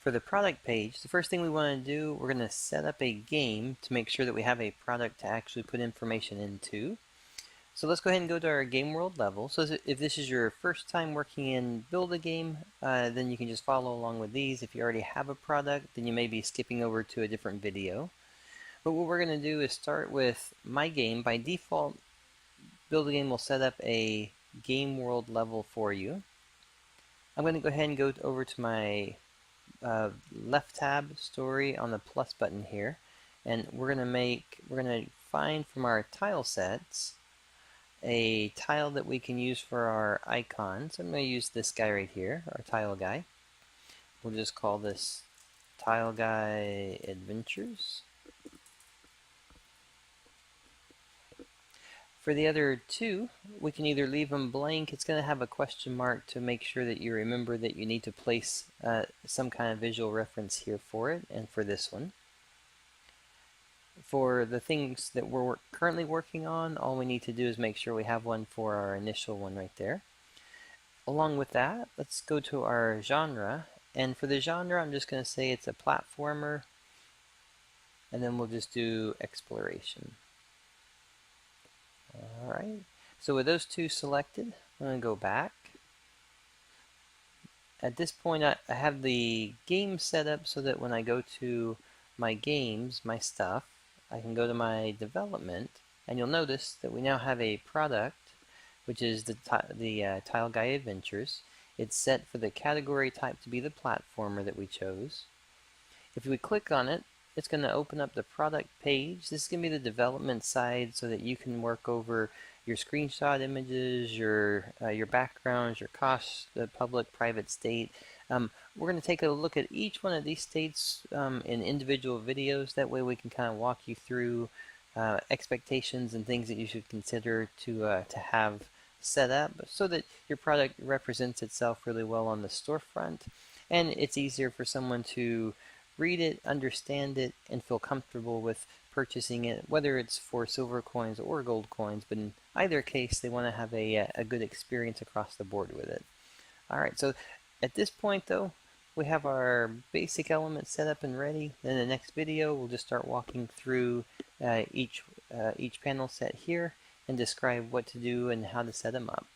For the product page, the first thing we want to do, we're going to set up a game to make sure that we have a product to actually put information into. So let's go ahead and go to our game world level. So if this is your first time working in Build a Game, then you can just follow along with these. If you already have a product, then you may be skipping over to a different video. But what we're going to do is start with My Game. By default, Build a Game will set up a game world level for you. I'm going to go ahead and go over to my left tab story on the plus button here, and we're gonna find from our tile sets a tile that we can use for our icon. So I'm going to use this guy right here, our tile guy. We'll just call this Tile Guy Adventures. For the other two, we can either leave them blank. It's going to have a question mark to make sure that you remember that you need to place some kind of visual reference here for it, and for this one. For the things that we're currently working on, all we need to do is make sure we have one for our initial one right there. Along with that, let's go to our genre, and for the genre, I'm just going to say it's a platformer, and then we'll just do exploration. Alright, so with those two selected, I'm going to go back. At this point, I have the game set up so that when I go to my games, my stuff, I can go to my development, and you'll notice that we now have a product, which is the Tile Guy Adventures. It's set for the category type to be the platformer that we chose. If we click on it, it's going to open up the product page. This is going to be the development side so that you can work over your screenshot images, your backgrounds, your costs, the public, private, state. We're going to take a look at each one of these states in individual videos. That way we can kind of walk you through expectations and things that you should consider to have set up so that your product represents itself really well on the storefront, and it's easier for someone to read it, understand it, and feel comfortable with purchasing it, whether it's for silver coins or gold coins, but in either case, they want to have a good experience across the board with it. Alright, so at this point though, we have our basic elements set up and ready. Then in the next video, we'll just start walking through each panel set here and describe what to do and how to set them up.